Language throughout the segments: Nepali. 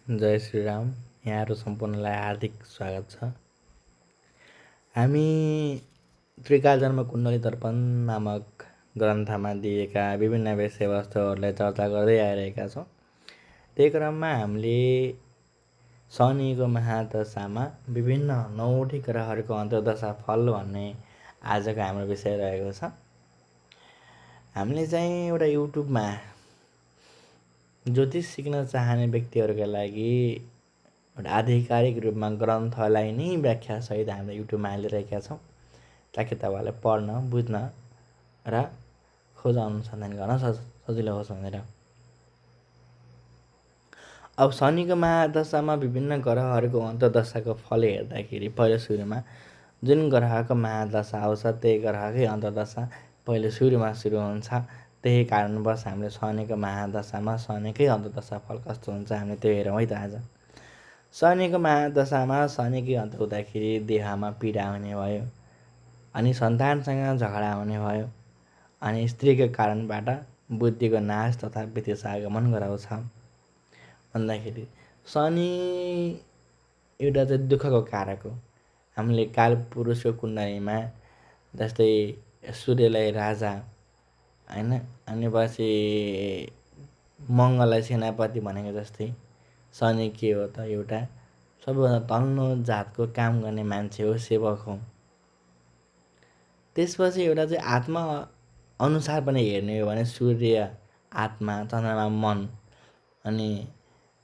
जय श्रीराम। यहाँहरू सम्पूर्णलाई हार्दिक स्वागत छ। हामी त्रिकाल जन्म कुण्डली दर्पण नामक ग्रन्थमा दिएका विभिन्न विषयवस्तुहरूलाई चर्चा गर्दै आइरहेका छौँ। त्यही क्रममा हामीले शनिको महादशामा विभिन्न 9वटी ग्रहहरूको अन्तर्दशा फल भन्ने आजको हाम्रो विषय रहेको छ। हामीले चाहिँ एउटा युट्युबमा ज्योतिष सिक्न चाहने व्यक्तिहरूका लागि एउटा आधिकारिक रूपमा ग्रन्थलाई नै व्याख्यासहित हामीले युट्युबमा हालिरहेका छौँ, ताकि तपाईँहरूलाई पढ्न बुझ्न र खोज अनुसन्धान गर्न सजिलो होस् भनेर। अब शनिको महादशामा विभिन्न ग्रहहरूको अन्तर्दशाको फल हेर्दाखेरि पहिलो सुरुमा जुन ग्रहको महादशा आउँछ त्यही ग्रहकै अन्तर्दशा पहिलो सुरुमा सुरु हुन्छ। त्यही कारणवश हामीले शनिको महादशामा शनिकै अन्तर्दशा फल कस्तो हुन्छ हामीले त्यो हेरौँ है त। आज शनिको महादशामा शनिकै अन्त हुँदाखेरि देहमा पीडा हुने भयो, अनि सन्तानसँग झगडा हुने भयो, अनि स्त्रीको कारणबाट बुद्धिको नाश तथा विदेश आगमन गराउँछ। भन्दाखेरि शनि एउटा चाहिँ दुःखको कारक हो। हामीले कालपुरुषको कुण्डलीमा जस्तै सूर्यलाई राजा होइन, अनि पछि मङ्गललाई सेनापति भनेको जस्तै शनि के हो त, एउटा सबैभन्दा तल्लो जातको काम गर्ने मान्छे हो, सेवक हो। त्यसपछि एउटा चाहिँ आत्मा अनुसार पनि हेर्ने हो भने सूर्य आत्मा, चन्द्रमा मन, अनि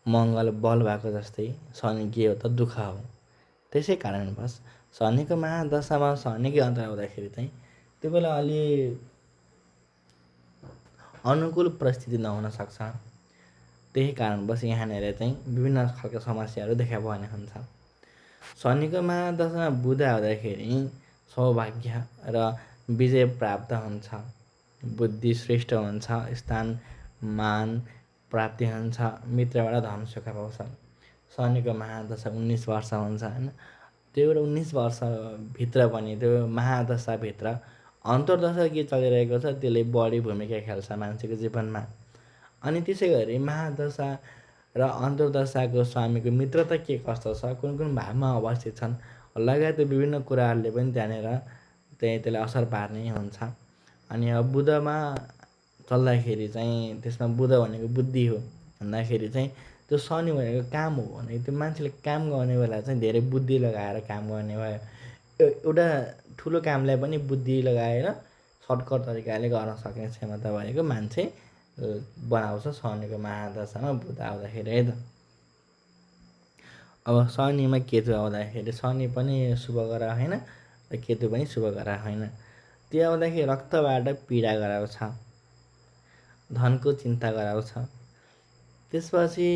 मङ्गल बल भएको जस्तै शनि के हो त, दुःख हो। त्यसै कारणवश शनिको महादशामा शनिकै अन्तर आउँदाखेरि चाहिँ त्यो बेला अलि अनुकूल परिस्थिति नहुन सक्छ। त्यही कारणवश यहाँनिर चाहिँ विभिन्न खालको समस्याहरू देखा पर्ने हुन्छ। शनिको महादशामा बुध आउँदाखेरि सौभाग्य र विजय प्राप्त हुन्छ, बुद्धि श्रेष्ठ हुन्छ, स्थान मान प्राप्ति हुन्छ, मित्रबाट धन सुख पाउँछ। शनिको महादशा 19 वर्ष हुन्छ होइन। त्यो एउटा 19 वर्षभित्र पनि त्यो महादशाभित्र अन्तर्दशा के चलिरहेको छ त्यसले बढी भूमिका खेल्छ मान्छेको जीवनमा। अनि त्यसै गरी महादशा र अन्तर्दशाको स्वामीको मित्रता के कस्तो छ, कुन कुन भावमा अवस्थित छन् लगायत विभिन्न कुराहरूले पनि त्यहाँनिर त्यसलाई असर पार्ने हुन्छ। अनि अब बुधमा चल्दाखेरि चाहिँ त्यसमा बुध भनेको बुद्धि हो भन्दाखेरि चाहिँ त्यो शनि भनेको काम हो भने त्यो मान्छेले काम गर्ने बेला चाहिँ धेरै बुद्धि लगाएर काम गर्ने भयो। एउटा ठुलो कामलाई पनि बुद्धि लगाएर सर्टकट तरिकाले गर्न सक्ने क्षमता भएको मान्छे बनाउँछ शनिको महादशामा बुध आउँदाखेरि है त। अब शनिमा केतु आउँदाखेरि शनि पनि शुभ ग्रह होइन र केतु पनि शुभ ग्रह होइन। त्यो आउँदाखेरि रक्तबाट पीडा गराउँछ, धनको चिन्ता गराउँछ। त्यसपछि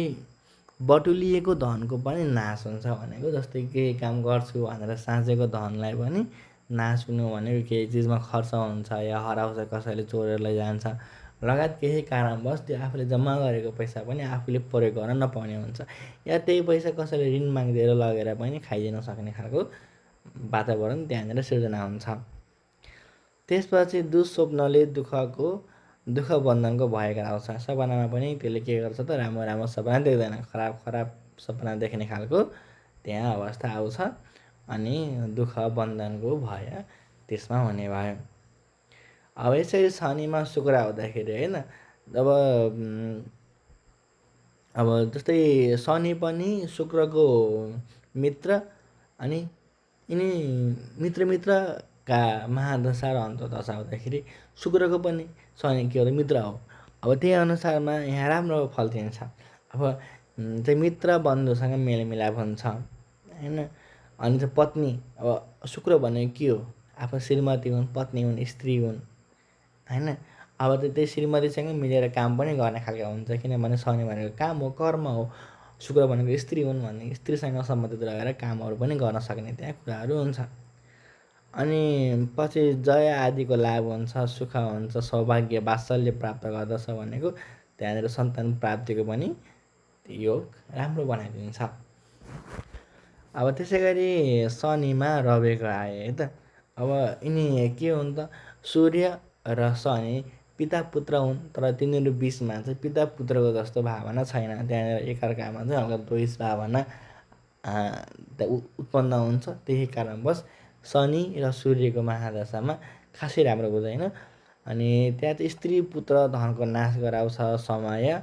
बटुलिएको धनको पनि नाश हुन्छ भनेको, जस्तै केही काम गर्छु भनेर साँचेको धनलाई पनि नाश हुनु भनेको केही चिजमा खर्च हुन्छ या हराउँछ, कसैले चोरेर लैजान्छ लगायत केही कारणवश त्यो आफूले जम्मा गरेको पैसा पनि आफूले प्रयोग गर्न नपाउने हुन्छ, या त्यही पैसा कसैले ऋण मागिदिएर लगेर पनि खाइदिन सक्ने खालको वातावरण त्यहाँनिर सिर्जना हुन्छ। त्यसपछि दुःस्वप्नले दुःख बन्धनको भय गराउँछ। सपनामा पनि त्यसले के गर्छ त, राम्रो राम्रो सपना देख्दैन, खराब खराब सपना देख्ने खालको त्यहाँ अवस्था आउँछ, अनि दुःख बन्धनको भय त्यसमा हुने भयो। अब यसरी शनिमा शुक्र आउँदाखेरि होइन, अब जस्तै शनि पनि शुक्रको मित्र, अनि यिनी मित्रका महादशा र अन्तर्दशा आउँदाखेरि शुक्रको पनि शनि के हो मित्र हो। अब त्यही अनुसारमा यहाँ राम्रो फल दिन्छ। अब चाहिँ मित्र बन्धुसँग मेलमिलाप हुन्छ होइन। अनि चाहिँ पत्नी, अब शुक्र भनेको के हो, आफ्नो श्रीमती हुन्, पत्नी हुन्, स्त्री हुन् होइन। अब त्यही श्रीमतीसँग मिलेर काम पनि गर्ने खालको हुन्छ, किनभने शनि भनेको काम हो, कर्म हो। शुक्र भनेको स्त्री हुन् भने स्त्रीसँग सम्बन्धित रहेर कामहरू पनि गर्न सक्ने त्यहाँ कुराहरू हुन्छ। अनि पछि जय आदिको लाभ हुन्छ, सुख हुन्छ, सौभाग्य वात्सल्य प्राप्त गर्दछ भनेको त्यहाँनिर सन्तान प्राप्तिको पनि योग राम्रो बनाइदिन्छ। अब त्यसै गरी शनिमा रविको आए है त। अब यिनी के हुन् त, सूर्य र शनि पिता पुत्र हुन् तर तिनीहरू बिचमा चाहिँ पिता पुत्रको जस्तो भावना छैन। त्यहाँनिर एकअर्कामा चाहिँ हल्का द्वेष भावना उत्पन्न हुन्छ। त्यही कारणवश शनि र सूर्यको महादशामा खासै राम्रो हुँदैन। अनि त्यहाँ चाहिँ स्त्री पुत्र धनको नाश गराउँछ समय,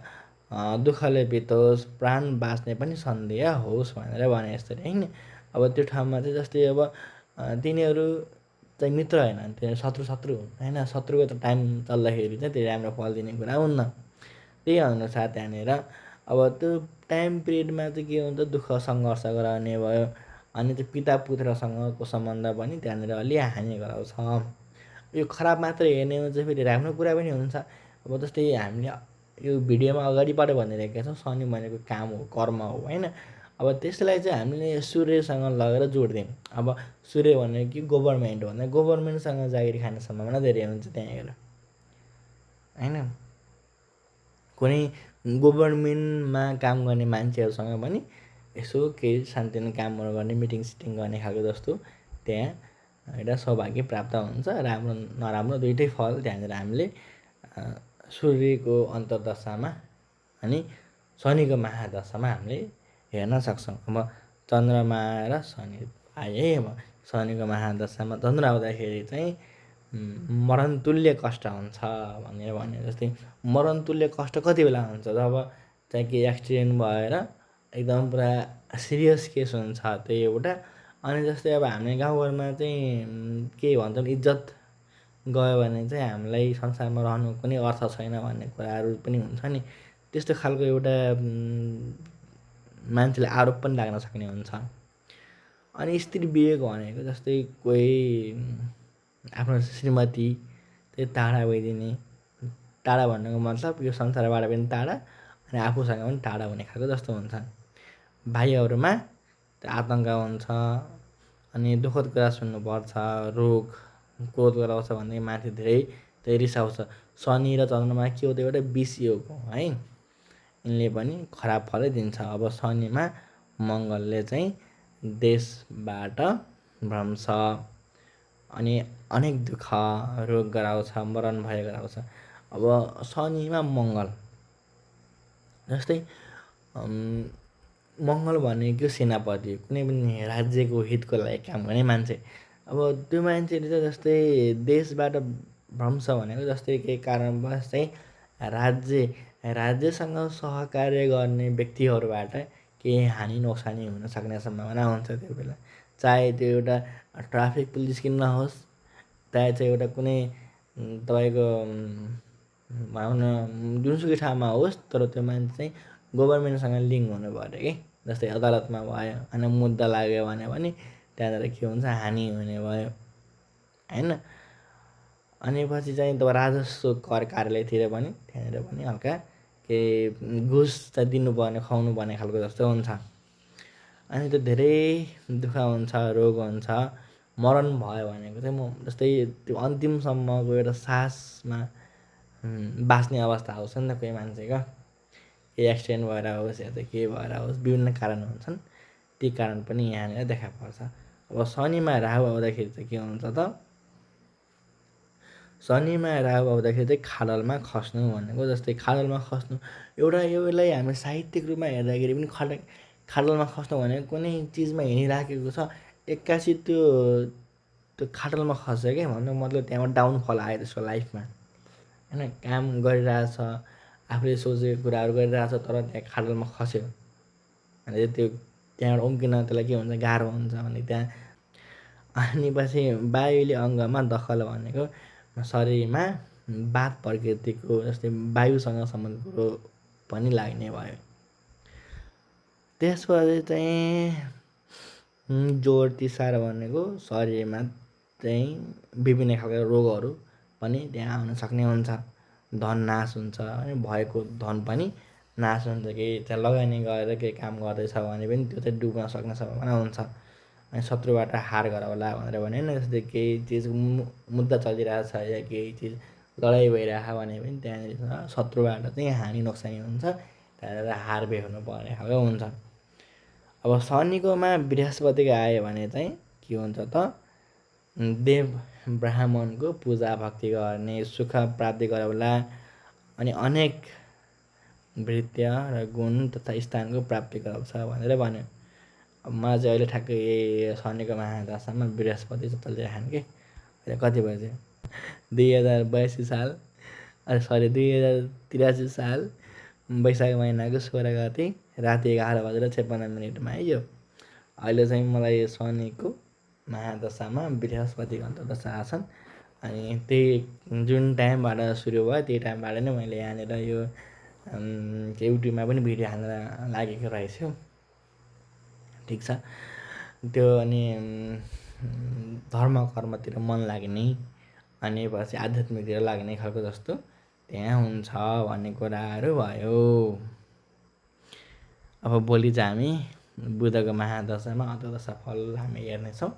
दुःखले बितोस्, प्राण बाँच्ने पनि सन्देह होस् भनेर भने जस्तो होइन। अब त्यो ठाउँमा चाहिँ जस्तै अब तिनीहरू चाहिँ मित्र होइन, त्यो शत्रु हुन् होइन। शत्रुको त टाइम चल्दाखेरि चाहिँ त्यो राम्रो फल दिने कुरा हुन्न। त्यही अनुसार त्यहाँनिर अब त्यो टाइम पिरियडमा चाहिँ के हुन्छ, दुःख सङ्घर्ष गराउने भयो। अनि त्यो पिता पुत्रसँगको सम्बन्ध पनि त्यहाँनिर अलि हानि गराउँछ। यो खराब मात्रै हेर्ने हो चाहिँ फेरि राम्रो कुरा पनि हुन्छ। अब जस्तै हामीले यो भिडियोमा अगाडिबाट भनिरहेका छौँ शनि भनेको काम हो, कर्म हो होइन। अब त्यसलाई चाहिँ हामीले सूर्यसँग लगेर जोडिदिउँ। अब सूर्य भनेको कि गभर्मेन्ट हो भने गभर्मेन्टसँग जागिर खाने सम्भावना धेरै हुन्छ त्यहाँ हेर होइन। कुनै गभर्मेन्टमा काम गर्ने मान्छेहरूसँग पनि यसो केही सानोतिनो कामहरू गर्ने, मिटिङ सिटिङ गर्ने खालको जस्तो त्यहाँ एउटा सौभाग्य प्राप्त हुन्छ। राम्रो नराम्रो दुइटै फल त्यहाँनिर हामीले सूर्यको अन्तर्दशामा अनि शनिको महादशामा हामीले हेर्न सक्छौँ। अब चन्द्रमा र शनि आए। अब शनिको महादशामा चन्द्र आउँदाखेरि चाहिँ मरणतुल्य कष्ट हुन्छ भनेर भन्यो। जस्तै मरणतुल्य कष्ट कति बेला हुन्छ, जब चाहिँ कि एक्सिडेन्ट भएर एकदम पुरा सिरियस केस हुन्छ त्यो एउटा। अनि जस्तै अब हामीले गाउँघरमा चाहिँ के भन्छौँ, इज्जत गयो भने चाहिँ हामीलाई संसारमा रहनु कुनै अर्थ छैन भन्ने कुराहरू पनि हुन्छ नि। त्यस्तो खालको एउटा मान्छेले आरोप पनि लाग्न सक्ने हुन्छ। अनि स्त्री वियोग भनेको जस्तै कोही आफ्नो श्रीमती त्यही टाढा गइदिने, टाढा भन्नुको मतलब यो संसारबाट पनि टाढा अनि आफूसँग पनि टाढा हुने खालको जस्तो हुन्छ। भाइहरूमा आतङ्क हुन्छ अनि दुःखद कुरा सुन्नुपर्छ, रोग क्रोध गराउँछ भन्ने माथि धेरै रिसाउँछ। शनि र चन्द्रमा के हो, त्यो एउटा विष योग हो है। यिनले पनि खराब फलै दिन्छ। अब शनिमा मङ्गलले चाहिँ देशबाट भ्रंश अनि अनेक दुःख रोग गराउँछ, मरण भय गराउँछ। अब शनिमा मङ्गल जस्तै मङ्गल भनेको सेनापति, कुनै पनि राज्यको हितको लागि काम गर्ने मान्छे। अब त्यो मान्छेले चाहिँ जस्तै देशबाट भ्रंश भनेको जस्तै केही कारणवश चाहिँ राज्यसँग सहकार्य गर्ने व्यक्तिहरूबाट केही हानि नोक्सानी हुन सक्ने सम्भावना हुन्छ त्यो बेला। चाहे त्यो एउटा ट्राफिक पुलिस किन नहोस्, चाहे चाहिँ एउटा कुनै तपाईँको भनौँ न जुनसुकै ठाउँमा होस्, तर त्यो मान्छे चाहिँ गभर्मेन्टसँग लिङ्क हुनु पऱ्यो कि। जस्तै अदालतमा भयो अनि मुद्दा लाग्यो भने पनि त्यहाँनिर के हुन्छ, हानि हुने भयो होइन। अनि पछि चाहिँ तपाईँ राजस्व कर कार्यालयतिर पनि त्यहाँनिर पनि हल्का केही घुस चाहिँ दिनुपर्ने, खुवाउनु पर्ने खालको जस्तो हुन्छ। अनि त्यो धेरै दुःख हुन्छ, रोग हुन्छ, मरण भयो भनेको चाहिँ जस्तै त्यो अन्तिमसम्मको एउटा सासमा बाँच्ने अवस्था आउँछ नि त कोही मान्छेको। केही एक्सिडेन्ट भएर होस् या त के भएर होस्, विभिन्न कारण हुन्छन्। ती कारण पनि यहाँनिर देखा पर्छ। अब शनिमा राहु आउँदाखेरि चाहिँ के हुन्छ त, शनिमा राहु आउँदाखेरि चाहिँ खाडलमा खस्नु भनेको जस्तै खाडलमा खस्नु एउटा यसलाई हामी साहित्यिक रूपमा हेर्दाखेरि पनि खाडलमा खस्नु भनेको कुनै चिजमा हिँडिराखेको छ, एक्कासी त्यो खाडलमा खस्यो क्या। भन्नु मतलब त्यहाँबाट डाउनफल आयो त्यसको लाइफमा होइन। काम गरिरहेछ, आफूले सोचेको कुराहरू गरिरहेछ, तर त्यहाँ खाडलमा खस्यो भने त्यो त्यहाँबाट उम्किन त्यसलाई के हुन्छ, गाह्रो हुन्छ भने त्यहाँ। अनि पछि वायुले अङ्गमा दखल भनेको शरीरमा वात प्रकृतिको जस्तै वायुसँग सम्बन्धित कुरो पनि लाग्ने भयो। त्यसपछि चाहिँ जोर तिसार भनेको शरीरमा चाहिँ विभिन्न खालको रोगहरू पनि त्यहाँ आउन सक्ने हुन्छ। धन नाश हुन्छ अनि भएको धन पनि नाश हुन्छ। केही त्यहाँ लगानी गरेर केही काम गर्दैछ भने पनि त्यो चाहिँ डुब्न सक्ने सम्भावना हुन्छ। अनि शत्रुबाट हार गराउला भनेर भने होइन। जस्तै केही चिज मुद्दा चलिरहेछ या केही चिज लडाइँ भइरहेछ भने पनि त्यहाँनिर शत्रुबाट चाहिँ हानि नोक्सानी हुन्छ, त्यहाँनिर हार बेहोर्नु पर्ने खालको हुन्छ। अब शनिकोमा बृहस्पतिको आयो भने चाहिँ के हुन्छ त, ब्राह्मणको पूजा भक्ति गर्ने सुख प्राप्ति गरौँला अनि अनेक वृत्ति र गुण तथा स्थानको प्राप्ति गराउँछ भनेर भन्यो। अब मलाई चाहिँ अहिले ठ्याक्कै शनिको महादशामा बृहस्पति चलिरहेको कि अहिले कति बज्यो 2082 साल 2083 साल वैशाख महिनाको 16 गते राति 11:56 आइयो। अहिले चाहिँ मलाई शनिको महादशामा बृहस्पतिको अन्तर्दशा आछन् अनि त्यही जुन टाइमबाट सुरु भयो त्यही टाइमबाट नै मैले यहाँनिर यो युट्युबमा पनि भिडियो हाल्न लागेको रहेछु। ठिक छ, त्यो अनि धर्म कर्मतिर मन लाग्ने अनि पछि आध्यात्मिकतिर लाग्ने खालको जस्तो त्यहाँ हुन्छ भन्ने कुराहरू भयो। अब भोलि चाहिँ हामी बुधको महादशामा अन्तर्दशा फल हामी हेर्नेछौँ।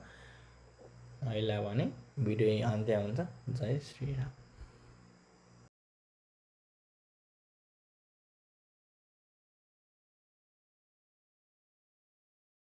अहिले भने भिडियो अन्त्य हुन्छ। जय श्रीराम।